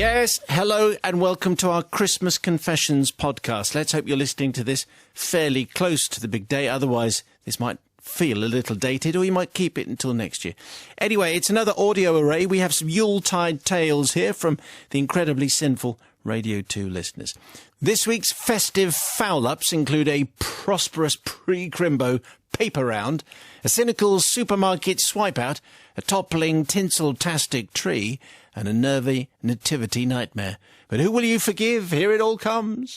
Yes, hello and welcome to our Christmas Confessions podcast. Let's hope you're listening to this fairly close to the big day. Otherwise, this might feel a little dated, or you might keep it until next year. Anyway, it's another audio array. We have some Yuletide tales here from the incredibly sinful Radio 2 listeners. This week's festive foul-ups include a prosperous pre-Crimbo paper round, a cynical supermarket swipe-out, a toppling tinsel-tastic tree, and a nervy nativity nightmare. But who will you forgive? Here it all comes.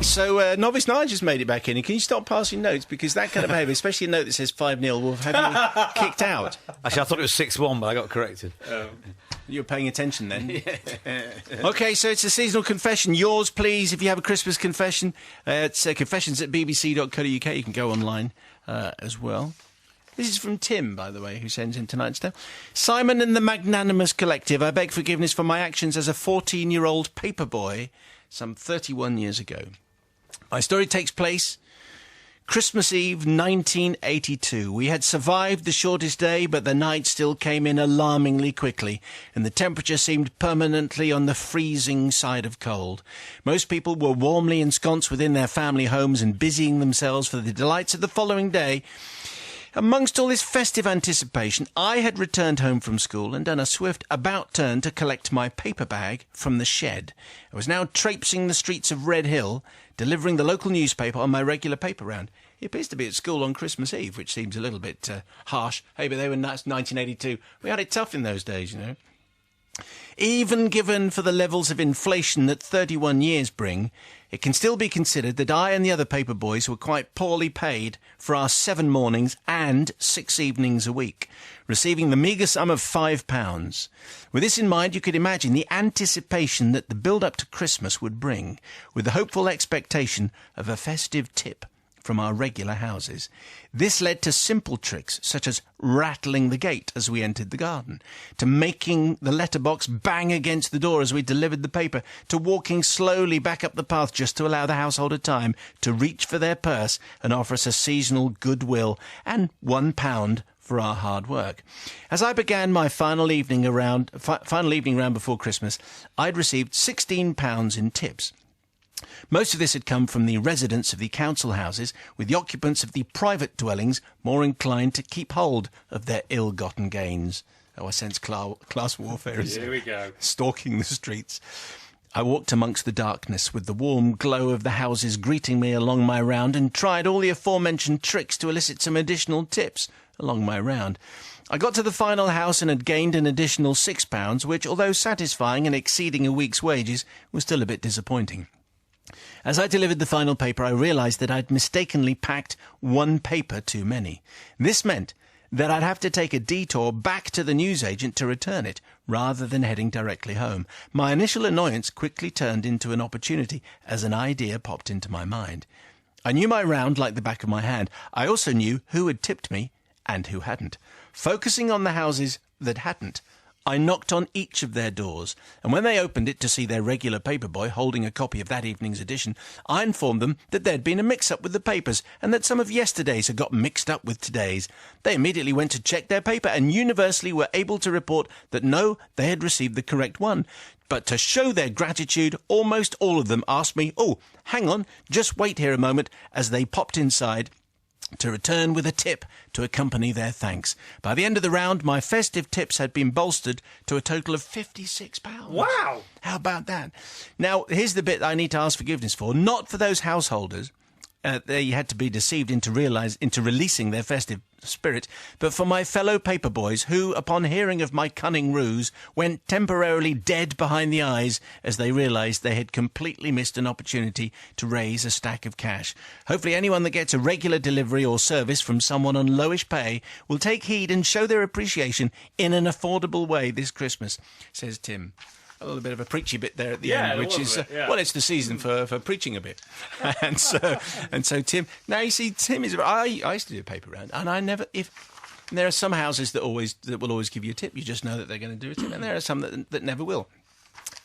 So, Novice Nine just made it back in. And can you stop passing notes? Because that kind of behaviour, especially a note that says 5-0, will have you kicked out. Actually, I thought it was 6-1, but I got corrected. You were paying attention then. OK, so it's a seasonal confession. Yours, please, if you have a Christmas confession. It's confessions@bbc.co.uk. You can go online as well. This is from Tim, by the way, who sends in tonight's tale. Simon and the Magnanimous Collective. I beg forgiveness for my actions as a 14-year-old paperboy some 31 years ago. My story takes place Christmas Eve 1982. We had survived the shortest day, but the night still came in alarmingly quickly, and the temperature seemed permanently on the freezing side of cold. Most people were warmly ensconced within their family homes and busying themselves for the delights of the following day. Amongst all this festive anticipation, I had returned home from school and done a swift about-turn to collect my paper bag from the shed. I was now traipsing the streets of Red Hill, delivering the local newspaper on my regular paper round. He appears to be at school on Christmas Eve, which seems a little bit harsh. Hey, but they were nuts, 1982. We had it tough in those days, you know. Even given for the levels of inflation that 31 years bring, it can still be considered that I and the other paper boys were quite poorly paid for our 7 mornings and 6 evenings a week, receiving the meagre sum of £5. With this in mind, you could imagine the anticipation that the build-up to Christmas would bring, with the hopeful expectation of a festive tip from our regular houses. This led to simple tricks such as rattling the gate as we entered the garden, to making the letterbox bang against the door as we delivered the paper, to walking slowly back up the path just to allow the householder time to reach for their purse and offer us a seasonal goodwill and £1 for our hard work. As I began my final evening round before Christmas, I'd received £16 in tips. Most of this had come from the residents of the council houses, with the occupants of the private dwellings more inclined to keep hold of their ill-gotten gains. Oh, I sense class warfare is stalking the streets. I walked amongst the darkness with the warm glow of the houses greeting me along my round, and tried all the aforementioned tricks to elicit some additional tips along my round. I got to the final house and had gained an additional £6, which, although satisfying and exceeding a week's wages, was still a bit disappointing. As I delivered the final paper, I realised that I'd mistakenly packed 1 paper too many. This meant that I'd have to take a detour back to the newsagent to return it, rather than heading directly home. My initial annoyance quickly turned into an opportunity as an idea popped into my mind. I knew my round like the back of my hand. I also knew who had tipped me and who hadn't. Focusing on the houses that hadn't, I knocked on each of their doors, and when they opened it to see their regular paperboy holding a copy of that evening's edition, I informed them that there'd been a mix-up with the papers and that some of yesterday's had got mixed up with today's. They immediately went to check their paper and universally were able to report that no, they had received the correct one. But to show their gratitude, almost all of them asked me, "Oh, hang on, just wait here a moment," as they popped inside to return with a tip to accompany their thanks. By the end of the round, my festive tips had been bolstered to a total of £56. Wow! How about that? Now, here's the bit I need to ask forgiveness for. Not for those householders. They had to be deceived into releasing their festive spirit, but for my fellow paperboys who, upon hearing of my cunning ruse, went temporarily dead behind the eyes as they realised they had completely missed an opportunity to raise a stack of cash. Hopefully anyone that gets a regular delivery or service from someone on lowish pay will take heed and show their appreciation in an affordable way this Christmas, says Tim. A little bit of a preachy bit there at the end, which is, well, it's the season for preaching a bit. and so Tim, now you see, Tim is, I used to do a paper round, and I never, there are some houses that will always give you a tip, you just know that they're going to do a tip, and there are some that never will,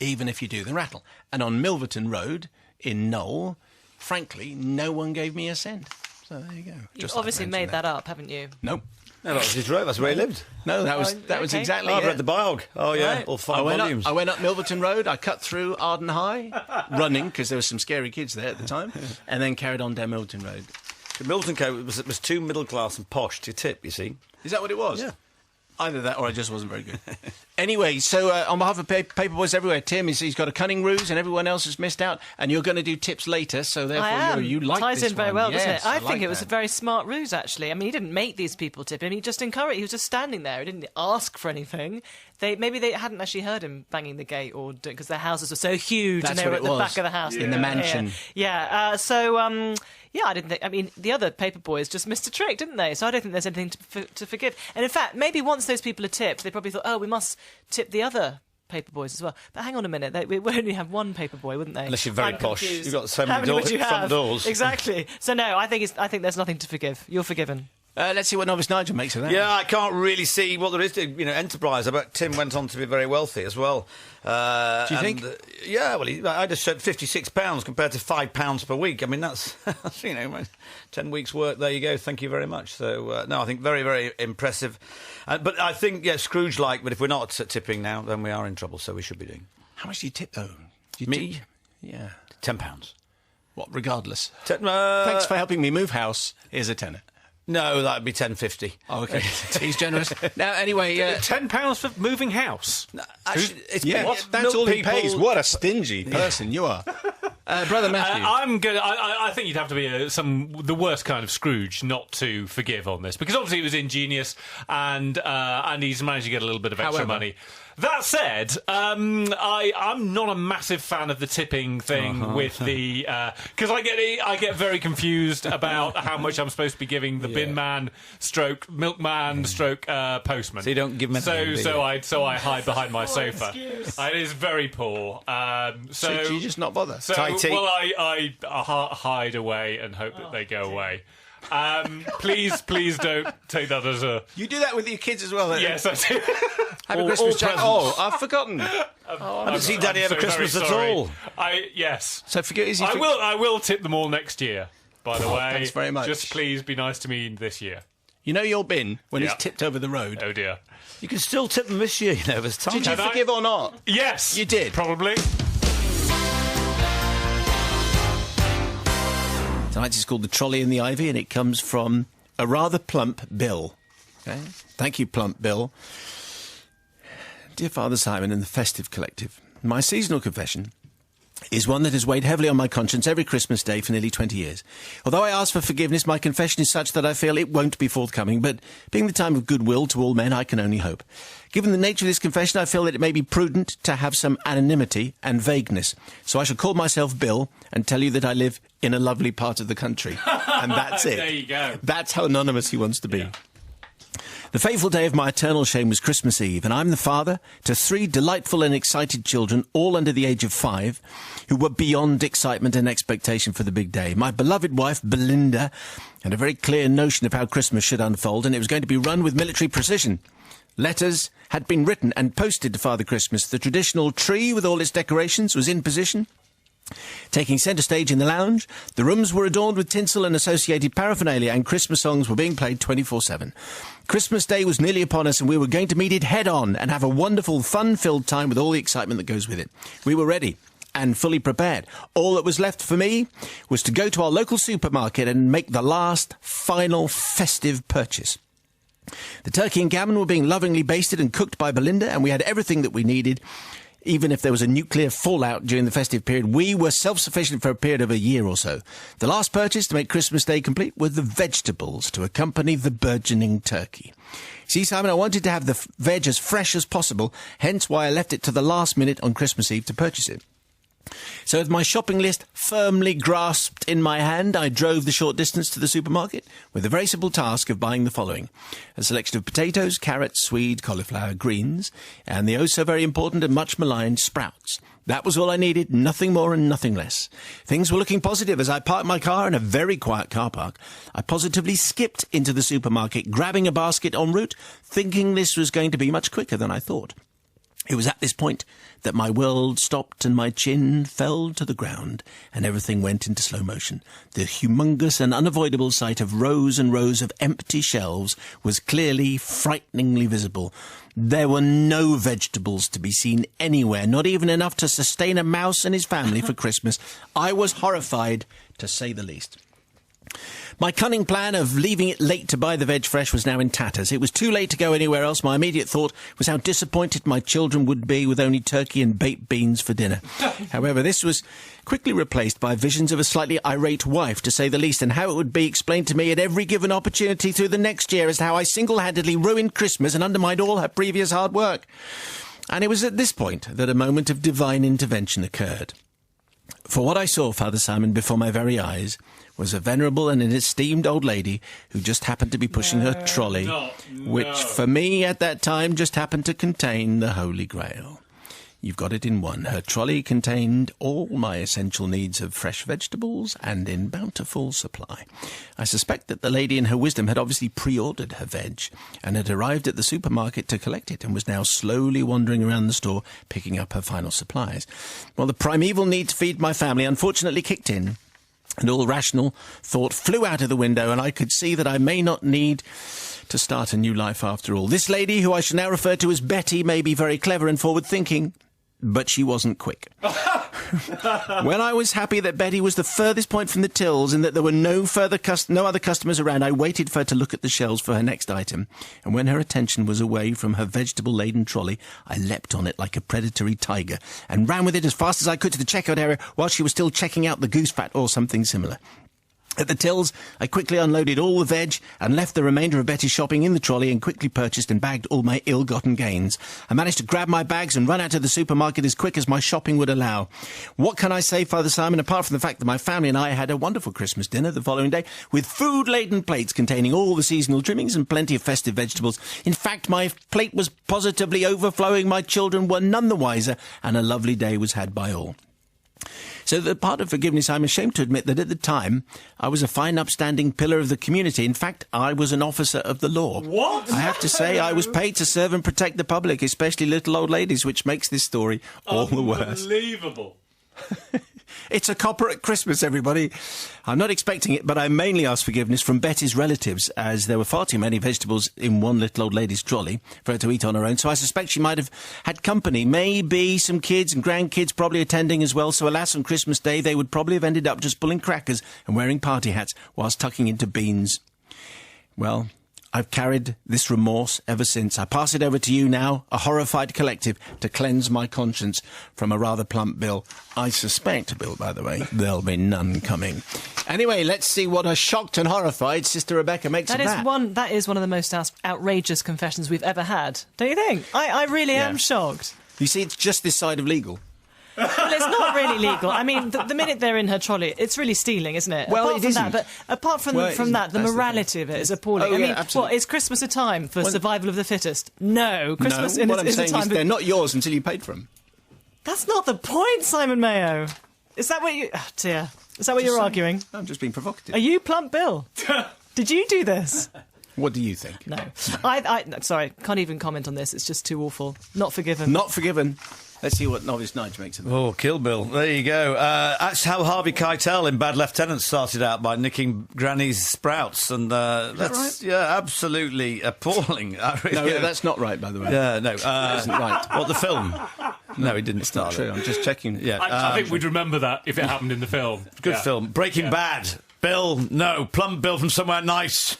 even if you do the rattle. And on Milverton Road in Knowle, frankly, no one gave me a cent. So there you go. You've obviously made that up, haven't you? Nope. No, that was his road. That's where he lived. No, that was okay. exactly I've it. read the biog. Oh, yeah, Right. all 5 volumes. I went up Milverton Road, I cut through Arden High, running, because there were some scary kids there at the time, and then carried on down Milverton Road. The Milton Coat was too middle class and posh to tip, you see. Is that what it was? Yeah. Either that or I just wasn't very good. Anyway, so on behalf of Paperboys everywhere, Tim, he's got a cunning ruse and everyone else has missed out, and you're going to do tips later, so therefore you like Ties this in very one. well, doesn't Yes, it? I like think it was that. a very smart ruse, actually. I mean, he didn't make these people tip him. He just encouraged. He was just standing there. He didn't ask for anything. Maybe they hadn't actually heard him banging the gate, or because their houses were so huge That's and they were what at it the was. back of the house In the mansion. Yeah. Yeah, I didn't think. I mean, the other paper boys just missed a trick, didn't they? So I don't think there's anything to forgive. And in fact, maybe once those people are tipped, they probably thought, oh, we must tip the other paper boys as well. But hang on a minute, we would only have one paper boy, wouldn't they? Unless you're very I'm posh. confused. You've got so How many would you front have? doors. Exactly. So no, I think there's nothing to forgive. You're forgiven. Let's see what Novice Nigel makes of that. Yeah, I can't really see what there is to, enterprise. I bet Tim went on to be very wealthy as well. Do you think? Yeah, well, I just said £56 compared to £5 per week. I mean, that's, 10 weeks' work. There you go. Thank you very much. So, no, I think very, very impressive. But I think, Scrooge-like, but if we're not tipping now, then we are in trouble, so we should be doing. How much do you tip, though? Me? Yeah. £10. What, regardless? Thanks Thanks for helping me move house. Here's a tenner. No, that'd be £10.50. Oh, okay. He's generous. Now, anyway... £10 for moving house? Actually, it's that's all he pays. What a stingy person you are. Brother Matthew. I'm good. I think you'd have to be the worst kind of Scrooge not to forgive on this, because obviously it was ingenious, and he's managed to get a little bit of extra money. That said, I'm not a massive fan of the tipping thing with the because I get very confused about how much I'm supposed to be giving the bin man, stroke milkman, stroke postman. So you don't give them anything, so I hide behind my sofa. It is very poor. So do you just not bother? So, well, I hide away and hope that they go away. Please don't take that as a... You do that with your kids as well, don't you? Yes, I do. Have a Christmas, Jack. Oh, I've forgotten. I didn't see Daddy have a so Christmas very at sorry. all. Yes. So forget... I will tip them all next year, by the way. Thanks very much. Just please be nice to me this year. You know your bin, when it's tipped over the road? Oh, dear. You can still tip them this year, there's time. Did you forgive or not? Yes. You did? Probably. Tonight is called The Trolley and the Ivy, and it comes from a rather plump Bill. Okay? Thank you, plump Bill. Dear Father Simon and the Festive Collective, my seasonal confession is one that has weighed heavily on my conscience every Christmas day for nearly 20 years. Although I ask for forgiveness, my confession is such that I feel it won't be forthcoming, but being the time of goodwill to all men, I can only hope. Given the nature of this confession, I feel that it may be prudent to have some anonymity and vagueness. So I shall call myself Bill and tell you that I live in a lovely part of the country. And that's it. There you go. That's how anonymous he wants to be. Yeah. The fateful day of my eternal shame was Christmas Eve, and I'm the father to 3 delightful and excited children, all under the age of 5, who were beyond excitement and expectation for the big day. My beloved wife, Belinda, had a very clear notion of how Christmas should unfold, and it was going to be run with military precision. Letters had been written and posted to Father Christmas. The traditional tree with all its decorations was in position. Taking centre stage in the lounge, the rooms were adorned with tinsel and associated paraphernalia, and Christmas songs were being played 24/7. Christmas Day was nearly upon us, and we were going to meet it head-on and have a wonderful, fun-filled time with all the excitement that goes with it. We were ready and fully prepared. All that was left for me was to go to our local supermarket and make the last, final, festive purchase. The turkey and gammon were being lovingly basted and cooked by Belinda, and we had everything that we needed. Even if there was a nuclear fallout during the festive period, we were self-sufficient for a period of a year or so. The last purchase to make Christmas Day complete were the vegetables to accompany the burgeoning turkey. See, Simon, I wanted to have the veg as fresh as possible, hence why I left it to the last minute on Christmas Eve to purchase it. So with my shopping list firmly grasped in my hand, I drove the short distance to the supermarket with the very simple task of buying the following: a selection of potatoes, carrots, swede, cauliflower, greens, and the oh-so-very important and much maligned sprouts. That was all I needed, nothing more and nothing less. Things were looking positive as I parked my car in a very quiet car park. I positively skipped into the supermarket, grabbing a basket en route, thinking this was going to be much quicker than I thought. It was at this point that my world stopped and my chin fell to the ground and everything went into slow motion. The humongous and unavoidable sight of rows and rows of empty shelves was clearly, frighteningly visible. There were no vegetables to be seen anywhere, not even enough to sustain a mouse and his family for Christmas. I was horrified, to say the least. My cunning plan of leaving it late to buy the veg fresh was now in tatters. It was too late to go anywhere else. My immediate thought was how disappointed my children would be with only turkey and baked beans for dinner. However, this was quickly replaced by visions of a slightly irate wife, to say the least, and how it would be explained to me at every given opportunity through the next year as to how I single-handedly ruined Christmas and undermined all her previous hard work. And it was at this point that a moment of divine intervention occurred. For what I saw, Father Simon, before my very eyes was a venerable and an esteemed old lady who just happened to be pushing her trolley, which for me at that time just happened to contain the Holy Grail. You've got it in one. Her trolley contained all my essential needs of fresh vegetables and in bountiful supply. I suspect that the lady in her wisdom had obviously pre-ordered her veg and had arrived at the supermarket to collect it and was now slowly wandering around the store picking up her final supplies. Well, the primeval need to feed my family unfortunately kicked in, and all rational thought flew out of the window, and I could see that I may not need to start a new life after all. This lady, who I shall now refer to as Betty, may be very clever and forward-thinking, but she wasn't quick. When I was happy that Betty was the furthest point from the tills and that there were no other customers around, I waited for her to look at the shelves for her next item. And when her attention was away from her vegetable-laden trolley, I leapt on it like a predatory tiger and ran with it as fast as I could to the checkout area while she was still checking out the goose fat or something similar. At the tills, I quickly unloaded all the veg and left the remainder of Betty's shopping in the trolley and quickly purchased and bagged all my ill-gotten gains. I managed to grab my bags and run out of the supermarket as quick as my shopping would allow. What can I say, Father Simon, apart from the fact that my family and I had a wonderful Christmas dinner the following day with food-laden plates containing all the seasonal trimmings and plenty of festive vegetables. In fact, my plate was positively overflowing, my children were none the wiser, and a lovely day was had by all. So the part of forgiveness, I'm ashamed to admit that at the time, I was a fine, upstanding pillar of the community. In fact, I was an officer of the law. What? I have to say, I was paid to serve and protect the public, especially little old ladies, which makes this story all the worse. Unbelievable. It's a copper at Christmas, everybody. I'm not expecting it, but I mainly asked forgiveness from Betty's relatives, as there were far too many vegetables in one little old lady's trolley for her to eat on her own, so I suspect she might have had company, maybe some kids and grandkids probably attending as well, so alas, on Christmas Day they would probably have ended up just pulling crackers and wearing party hats whilst tucking into beans. Well, I've carried this remorse ever since. I pass it over to you now, a horrified collective, to cleanse my conscience from a rather plump bill. I suspect, Bill, by the way, there'll be none coming. Anyway, let's see what a shocked and horrified Sister Rebecca makes of that. That is one of the most outrageous confessions we've ever had. Don't you think? I really am shocked. You see, it's just this side of legal. Well, it's not really legal. I mean, the minute they're in her trolley, it's really stealing, isn't it? Well, apart it isn't. But apart from that, the morality of it is appalling. Oh, I mean, yeah, absolutely. what, is Christmas a time for survival of the fittest? No. Christmas no, what I'm is saying a time is they're not yours until you paid for them. That's not the point, Simon Mayo. Is that what you... Oh, dear. Is that what you're arguing? I'm just being provocative. Are you Plump Bill? Did you do this? What do you think? No. I sorry, can't even comment on this. It's just too awful. Not forgiven. Not forgiven. Let's see what Novice Nige makes of it. Oh, Kill Bill. There you go. That's how Harvey Keitel in Bad Lieutenant started out, by nicking Granny's sprouts. And that's right? Yeah, absolutely appalling. No, that's not right, by the way. Yeah, no. That isn't right. What, the film? No, he didn't start True, it. I'm just checking. Yeah, I think we'd remember that if it happened in the film. Good film. Breaking Bad. Bill, no. Plum Bill from somewhere nice.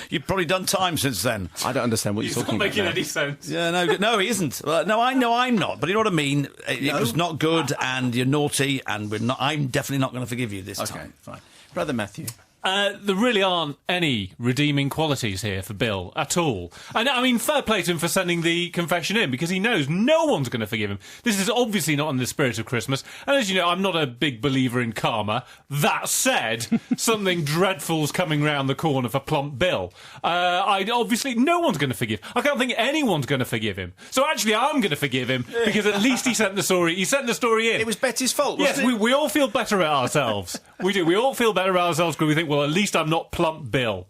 You've probably done time since then. I don't understand what you're talking about. It's not making any sense. Yeah, no, he isn't. No, I know I'm not. But you know what I mean? It was not good, and you're naughty, and I'm definitely not going to forgive you this time. Okay, fine. Brother Matthew. There really aren't any redeeming qualities here for Bill at all. And I mean, fair play to him for sending the confession in, because he knows no one's going to forgive him. This is obviously not in the spirit of Christmas. And as you know, I'm not a big believer in karma. That said, something dreadful's coming round the corner for Plump Bill. Obviously, no one's going to forgive. I can't think anyone's going to forgive him. So actually, I'm going to forgive him, because at least he sent the story. He sent the story in. It was Betty's fault, wasn't Yes, it? we all feel better about ourselves. We do. We all feel better about ourselves because we think, well, at least I'm not Plump Bill.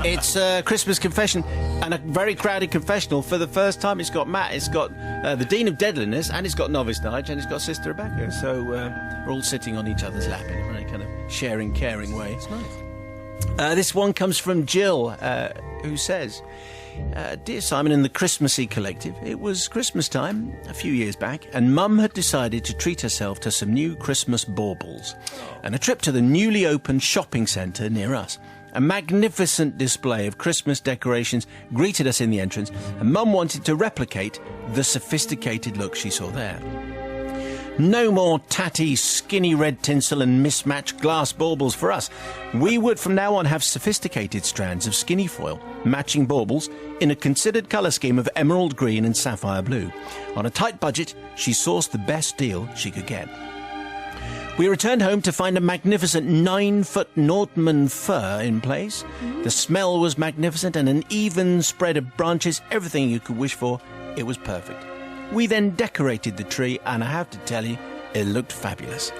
It's a Christmas confession, and a very crowded confessional. For the first time, it's got Matt, it's got the Dean of Deadliness, and it's got Novice Nige, and it's got Sister Rebecca. So we're all sitting on each other's lap in a very kind of sharing, caring way. It's nice. This one comes from Jill, who says, Dear Simon and the Christmassy Collective, it was Christmas time a few years back, and Mum had decided to treat herself to some new Christmas baubles and a trip to the newly opened shopping centre near us. A magnificent display of Christmas decorations greeted us in the entrance, and Mum wanted to replicate the sophisticated look she saw there. No more tatty, skinny red tinsel and mismatched glass baubles for us. We would from now on have sophisticated strands of skinny foil, matching baubles in a considered colour scheme of emerald green and sapphire blue. On a tight budget, she sourced the best deal she could get. We returned home to find a magnificent 9-foot Nordmann fir in place. The smell was magnificent, and an even spread of branches, everything you could wish for. It was perfect. We then decorated the tree, and I have to tell you, it looked fabulous.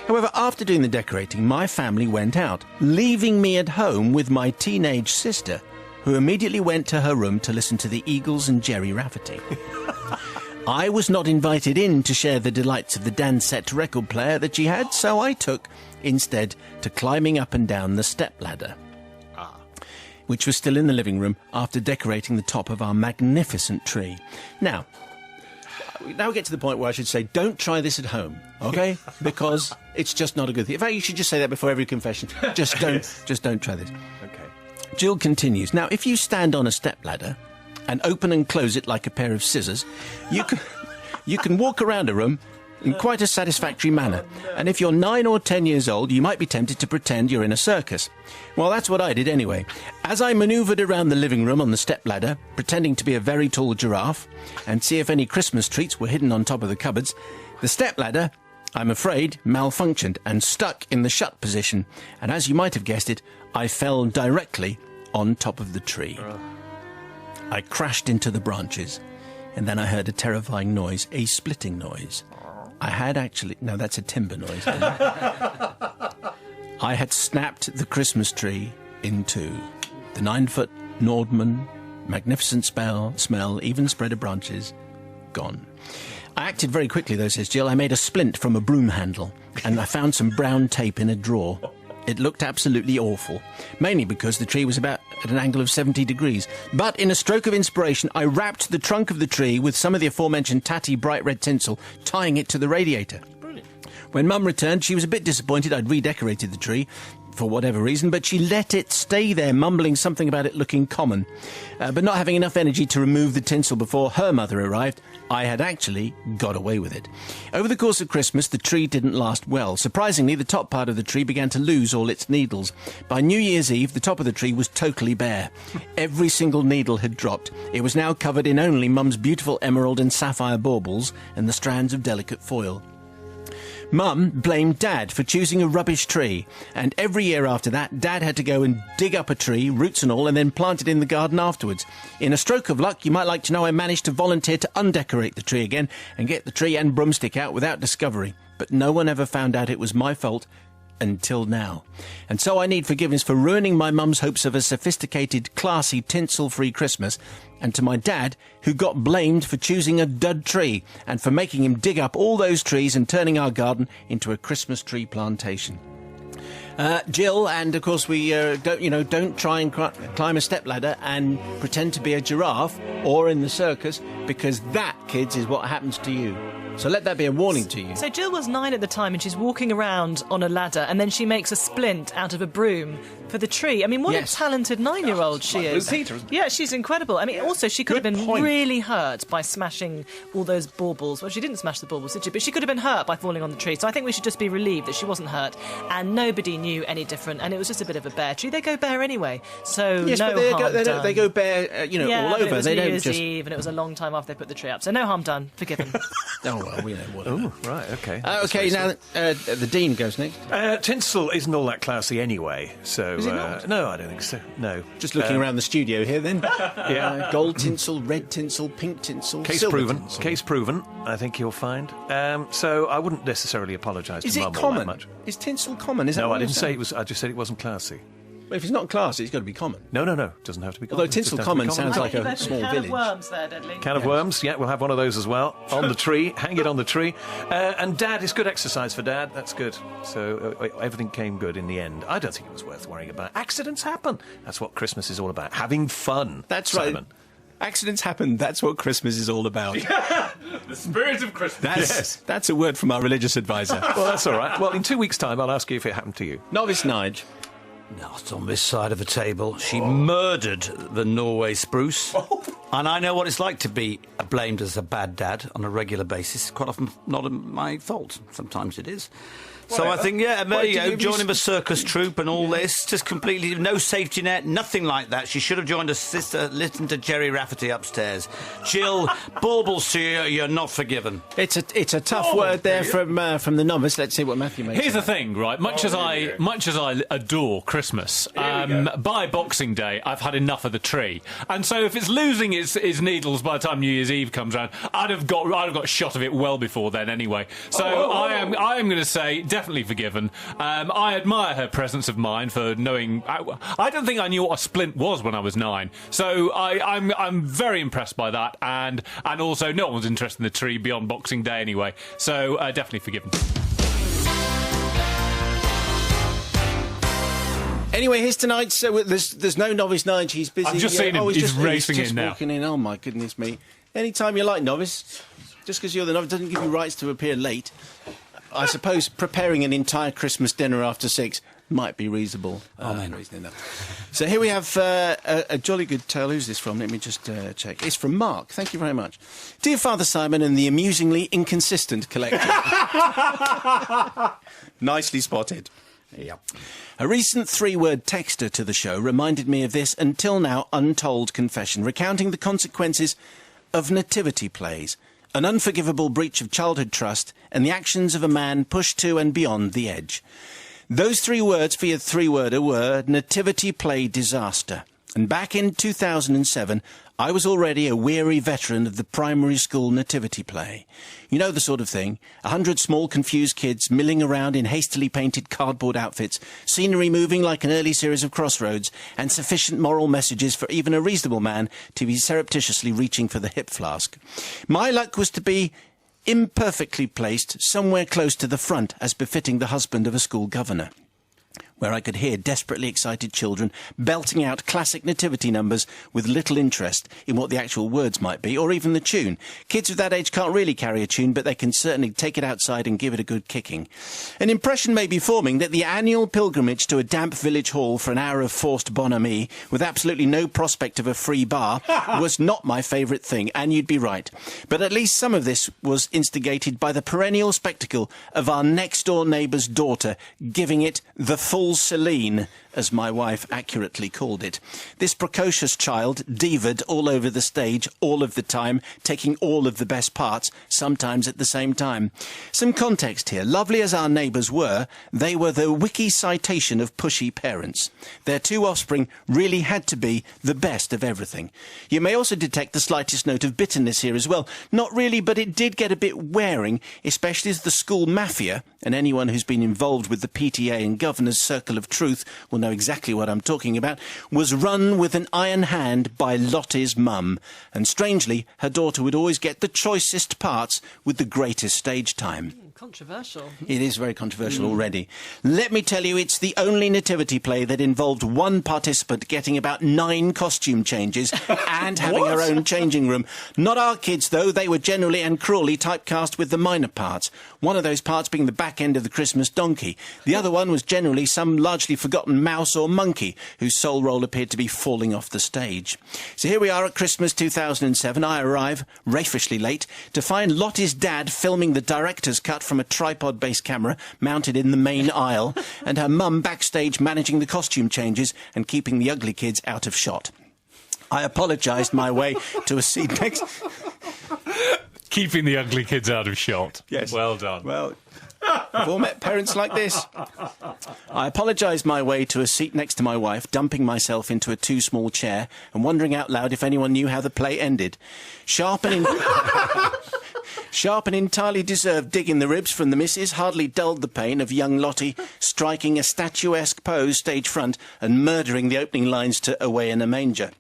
However, after doing the decorating, my family went out, leaving me at home with my teenage sister, who immediately went to her room to listen to the Eagles and Jerry Rafferty. I was not invited in to share the delights of the Dansette record player that she had, so I took, instead, to climbing up and down the stepladder, which was still in the living room after decorating the top of our magnificent tree. Now we get to the point where I should say, don't try this at home, okay? Because it's just not a good thing. In fact, you should just say that before every confession. Just don't try this. Okay. Jill continues. Now, if you stand on a stepladder and open and close it like a pair of scissors, you can walk around a room in quite a satisfactory manner. And if you're 9 or 10 years old, you might be tempted to pretend you're in a circus. Well, that's what I did anyway. As I manoeuvred around the living room on the stepladder, pretending to be a very tall giraffe, and see if any Christmas treats were hidden on top of the cupboards, the stepladder, I'm afraid, malfunctioned and stuck in the shut position. And as you might have guessed it, I fell directly on top of the tree. I crashed into the branches, and then I heard a terrifying noise, a splitting noise. I had actually... No, that's a timber noise. I had snapped the Christmas tree in two. The 9-foot Nordmann, magnificent smell, even spread of branches, gone. I acted very quickly, though, says Jill. I made a splint from a broom handle, and I found some brown tape in a drawer. It looked absolutely awful, mainly because the tree was about at an angle of 70 degrees. But in a stroke of inspiration, I wrapped the trunk of the tree with some of the aforementioned tatty bright red tinsel, tying it to the radiator. Brilliant. When Mum returned, she was a bit disappointed I'd redecorated the tree, for whatever reason, but she let it stay there, mumbling something about it looking common. But not having enough energy to remove the tinsel before her mother arrived, I had actually got away with it. Over the course of Christmas, the tree didn't last well. Surprisingly, the top part of the tree began to lose all its needles. By New Year's Eve, the top of the tree was totally bare. Every single needle had dropped. It was now covered in only Mum's beautiful emerald and sapphire baubles and the strands of delicate foil. Mum blamed Dad for choosing a rubbish tree, and every year after that, Dad had to go and dig up a tree, roots and all, and then plant it in the garden afterwards. In a stroke of luck, you might like to know, I managed to volunteer to undecorate the tree again and get the tree and broomstick out without discovery. But no one ever found out it was my fault until now. And so I need forgiveness for ruining my mum's hopes of a sophisticated, classy, tinsel-free Christmas, and to my dad, who got blamed for choosing a dud tree and for making him dig up all those trees and turning our garden into a Christmas tree plantation. Jill, and of course we don't try and climb a stepladder and pretend to be a giraffe or in the circus, because that, kids, is what happens to you. So let that be a warning to you. So Jill was 9 at the time, and she's walking around on a ladder, and then she makes a splint out of a broom for the tree. I mean, what a talented 9-year-old she is. Blue Peter, isn't it? Yeah, she's incredible. I mean, also, she could have been really hurt by smashing all those baubles. Well, she didn't smash the baubles, did she? But she could have been hurt by falling on the tree. So I think we should just be relieved that she wasn't hurt, and nobody knew any different, and it was just a bit of a bare tree. They go bare anyway, so yes, no but harm done. They go bare, all over. It was They New don't Year's just... Eve, and it was a long time after they put the tree up, so no harm done. Forgiven. Oh, well, we know what. Oh, right, okay. Okay, now the Dean goes next. Tinsel isn't all that classy anyway, so... Is it not? No, I don't think so, no. Just looking around the studio here, then. Yeah. Gold tinsel, red tinsel, pink tinsel, Case silver proven. tinsel. Case proven, I think you'll find. So I wouldn't necessarily apologise to Is Mum it all common? that much. Is tinsel common? Is that No, what I you're didn't say saying? it was. I just said it wasn't classy. Well, if it's not class, it's got to be common. No. Doesn't have to be common. Although Tinsel Common sounds like a small can village. Of worms there, Deadly. Can of worms, yeah, we'll have one of those as well. On the tree, hang it on the tree. And Dad, it's good exercise for Dad, that's good. So everything came good in the end. I don't think it was worth worrying about. Accidents happen. That's what Christmas is all about, having fun. That's Simon. right. Accidents happen, that's what Christmas is all about. The spirit of Christmas. That's a word from our religious advisor. Well, that's all right. Well, in 2 weeks' time, I'll ask you if it happened to you. Novice Nige. Not on this side of the table. She murdered the Norway spruce. And I know what it's like to be blamed as a bad dad on a regular basis. Quite often not my fault. Sometimes it is. So I think, there you go, joining the circus troupe and all this, just completely, no safety net, nothing like that. She should have joined her sister, listened to Jerry Rafferty upstairs. Jill, baubles to you, you're not forgiven. It's a tough word there from the novice. Let's see what Matthew makes. Here's the thing, right? Much as I adore Christmas, by Boxing Day I've had enough of the tree, and so if it's losing its needles by the time New Year's Eve comes around, I'd have got a shot of it well before then anyway. So I am going to say definitely forgiven. I admire her presence of mind for knowing. I don't think I knew what a splint was when I was 9, so I'm very impressed by that, and also no one's interested in the tree beyond Boxing Day anyway. So definitely forgiven. Anyway, here's tonight's. So there's no Novice Nige. He's busy. I've just seen him. He's racing in now. Walking in. Oh my goodness me! Anytime you like, Novice. Just because you're the novice doesn't give you rights to appear late. I suppose preparing an entire Christmas dinner after 6 might be reasonable. Reason enough. So here we have a jolly good tale. Who's this from? Let me just check. It's from Mark. Thank you very much. Dear Father Simon and the amusingly inconsistent collective. Nicely spotted. Yep. A recent 3-word texter to the show reminded me of this until now untold confession, recounting the consequences of nativity plays, an unforgivable breach of childhood trust, and the actions of a man pushed to and beyond the edge. Those 3 words for your 3-worder were nativity play disaster. And back in 2007, I was already a weary veteran of the primary school nativity play. You know the sort of thing. 100 small, confused kids milling around in hastily painted cardboard outfits, scenery moving like an early series of Crossroads, and sufficient moral messages for even a reasonable man to be surreptitiously reaching for the hip flask. My luck was to be imperfectly placed somewhere close to the front, as befitting the husband of a school governor, where I could hear desperately excited children belting out classic nativity numbers with little interest in what the actual words might be, or even the tune. Kids of that age can't really carry a tune, but they can certainly take it outside and give it a good kicking. An impression may be forming that the annual pilgrimage to a damp village hall for an hour of forced bonhomie, with absolutely no prospect of a free bar, was not my favourite thing, and you'd be right. But at least some of this was instigated by the perennial spectacle of our next-door neighbour's daughter giving it the full Celine, as my wife accurately called it. This precocious child divaed all over the stage all of the time, taking all of the best parts, sometimes at the same time. Some context here. Lovely as our neighbours were, they were the wiki citation of pushy parents. Their 2 offspring really had to be the best of everything. You may also detect the slightest note of bitterness here as well. Not really, but it did get a bit wearing, especially as the school mafia, and anyone who's been involved with the PTA and Governor's Circle of Truth will know exactly what I'm talking about, was run with an iron hand by Lottie's mum. And strangely, her daughter would always get the choicest parts with the greatest stage time. Controversial. It is very controversial already. Let me tell you, it's the only nativity play that involved one participant getting about 9 costume changes and having her own changing room. Not our kids, though. They were generally and cruelly typecast with the minor parts. One of those parts being the back end of the Christmas donkey. The other one was generally some largely forgotten mouse or monkey whose sole role appeared to be falling off the stage. So here we are at Christmas 2007. I arrive, rafishly late, to find Lottie's dad filming the director's cut from a tripod-based camera mounted in the main aisle, and her mum backstage managing the costume changes and keeping the ugly kids out of shot. I apologised my way to a seat next... Keeping the ugly kids out of shot. Yes. Well done. Well, I've all met parents like this. I apologised my way to a seat next to my wife, dumping myself into a too small chair and wondering out loud if anyone knew how the play ended. Sharp and Sharp and entirely deserved dig in the ribs from the missus hardly dulled the pain of young Lottie striking a statuesque pose stage front and murdering the opening lines to Away in a Manger.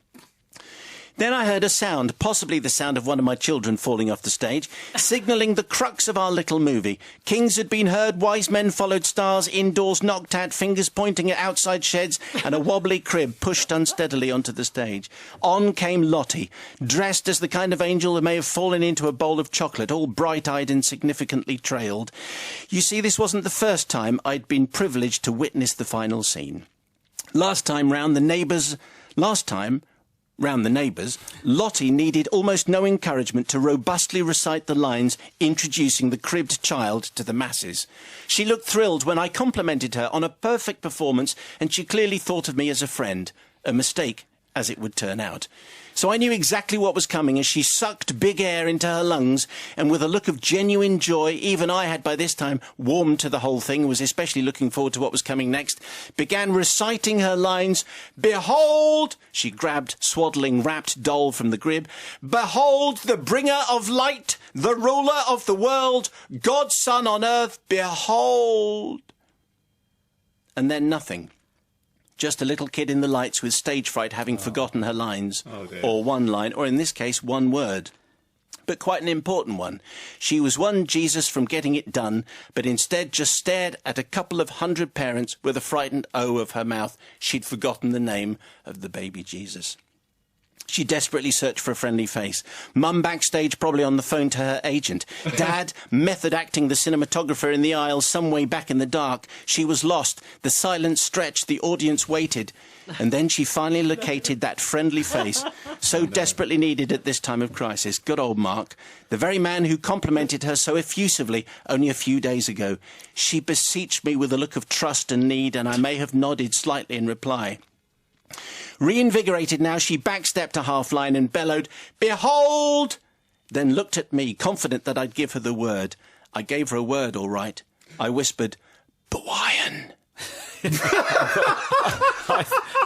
Then I heard a sound, possibly the sound of one of my children falling off the stage, signalling the crux of our little movie. Kings had been heard, wise men followed stars, indoors knocked at, fingers pointing at outside sheds, and a wobbly crib pushed unsteadily onto the stage. On came Lottie, dressed as the kind of angel that may have fallen into a bowl of chocolate, all bright-eyed and significantly trailed. You see, this wasn't the first time I'd been privileged to witness the final scene. Last time round, the neighbours, Lottie needed almost no encouragement to robustly recite the lines introducing the cribbed child to the masses. She looked thrilled when I complimented her on a perfect performance, and she clearly thought of me as a friend. A mistake, as it would turn out. So I knew exactly what was coming as she sucked big air into her lungs, and with a look of genuine joy, even I had by this time warmed to the whole thing and was especially looking forward to what was coming next, began reciting her lines. Behold, she grabbed swaddling wrapped doll from the crib, behold the bringer of light, the ruler of the world, God's son on earth, behold. And then nothing. Just a little kid in the lights with stage fright having forgotten her lines, or one line, or in this case, one word. But quite an important one. She was one Jesus from getting it done, but instead just stared at a couple of 100 parents with a frightened O of her mouth. She'd forgotten the name of the baby Jesus. She desperately searched for a friendly face. Mum backstage, probably on the phone to her agent. Dad, method acting the cinematographer in the aisle some way back in the dark. She was lost. The silence stretched. The audience waited. And then she finally located that friendly face, so desperately needed at this time of crisis. Good old Mark. The very man who complimented her so effusively only a few days ago. She beseeched me with a look of trust and need, and I may have nodded slightly in reply. Reinvigorated now, she backstepped a half-line and bellowed, "Behold!" Then looked at me, confident that I'd give her the word. I gave her a word, all right. I whispered, "Bawaiian."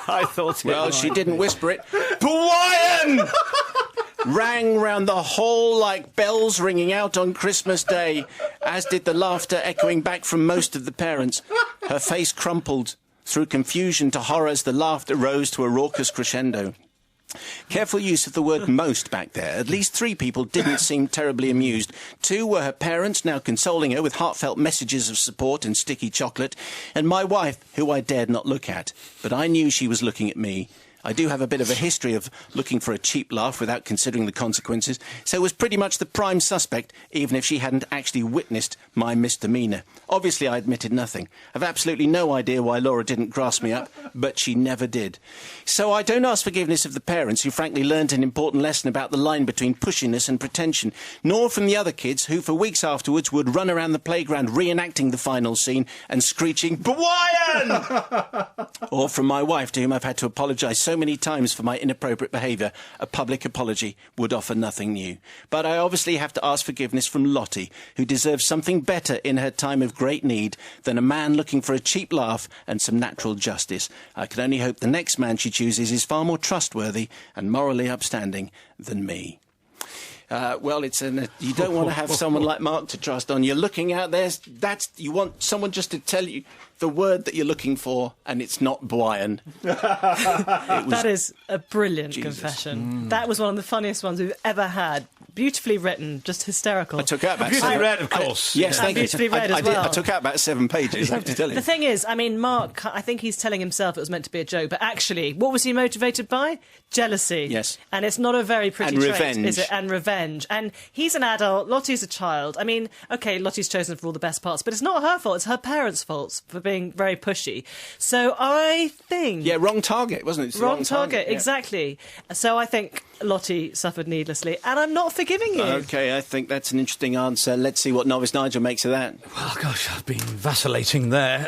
I thought it Well, she didn't whisper it. "Bawaiian!" Rang round the hall like bells ringing out on Christmas Day, as did the laughter echoing back from most of the parents. Her face crumpled. Through confusion to horror as the laughter rose to a raucous crescendo. Careful use of the word most back there. At least 3 people didn't seem terribly amused. 2 were her parents, now consoling her with heartfelt messages of support and sticky chocolate, and my wife, who I dared not look at. But I knew she was looking at me. I do have a bit of a history of looking for a cheap laugh without considering the consequences, so was pretty much the prime suspect, even if she hadn't actually witnessed my misdemeanour. Obviously, I admitted nothing. I've absolutely no idea why Laura didn't grass me up, but she never did. So I don't ask forgiveness of the parents who frankly learnt an important lesson about the line between pushiness and pretension, nor from the other kids who for weeks afterwards would run around the playground reenacting the final scene and screeching, "Bawaiian!" Or from my wife, to whom I've had to apologise so many times for my inappropriate behaviour. A public apology would offer nothing new. But I obviously have to ask forgiveness from Lottie, who deserves something better in her time of great need than a man looking for a cheap laugh and some natural justice. I can only hope the next man she chooses is far more trustworthy and morally upstanding than me. Well, you don't want to have someone like Mark to trust on. You're looking out there. You want someone just to tell you the word that you're looking for, and it's not Bawaiian. That is a brilliant Jesus. confession. That was one of the funniest ones we've ever had. Beautifully written, just hysterical. I took out about Beautifully 7. read, of course. Yes, And thank you. beautifully read as I did. well. I took out about 7 pages, I have to tell you. The thing is, I mean, Mark, I think he's telling himself it was meant to be a joke, but actually, what was he motivated by? Jealousy. Yes. And it's not a very pretty And trait, revenge. is it? And revenge. And he's an adult, Lottie's a child. I mean, OK, Lottie's chosen for all the best parts, but it's not her fault, it's her parents' fault for being very pushy. So I think... Yeah, wrong target, wasn't it? It's the Wrong target, yeah. exactly. So I think Lottie suffered needlessly, and I'm not forgiving you. OK, I think that's an interesting answer. Let's see what Novice Nigel makes of that. Well, gosh, I've been vacillating there.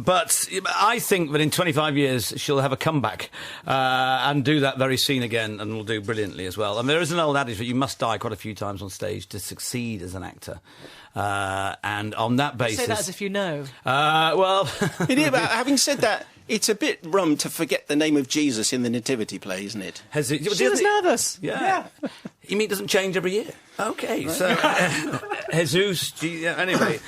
But I think that in 25 years she'll have a comeback and do that very scene again, and will do brilliantly as well. I mean, there is an old adage that you must die quite a few times on stage to succeed as an actor. And on that basis... Say that as if you know. Well... But having said that, It's a bit rum to forget the name of Jesus in the Nativity play, isn't it? She was nervous. Yeah. You mean it doesn't change every year? Okay, right. So Jesus. Anyway,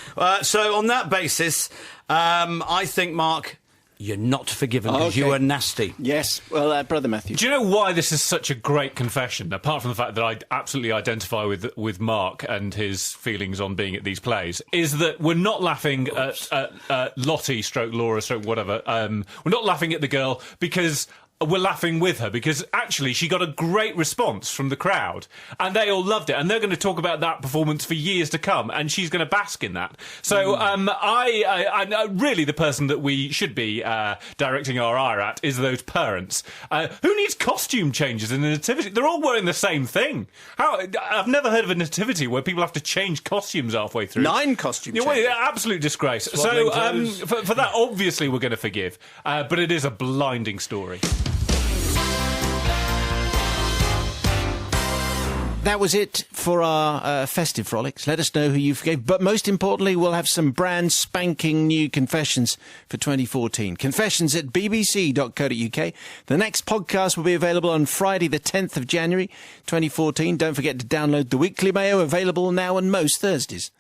so on that basis, I think, Mark, you're not forgiven because you were nasty. Yes. Well, Brother Matthew. Do you know why this is such a great confession? Apart from the fact that I absolutely identify with Mark and his feelings on being at these plays, is that we're not laughing at Lottie, stroke Laura, stroke whatever. We're not laughing at the girl because we're laughing with her, because actually she got a great response from the crowd and they all loved it, and they're going to talk about that performance for years to come, and she's going to bask in that. So I really, the person that we should be directing our ire at is those parents. Who needs costume changes in a nativity? They're all wearing the same thing. I've never heard of a nativity where people have to change costumes halfway through. 9 costume changes. Well, absolute disgrace. So for that, obviously we're going to forgive, but it is a blinding story. That was it for our festive frolics. Let us know who you forgave. But most importantly, we'll have some brand spanking new confessions for 2014. Confessions at bbc.co.uk. The next podcast will be available on Friday, the 10th of January, 2014. Don't forget to download the Weekly Mayo, available now on most Thursdays.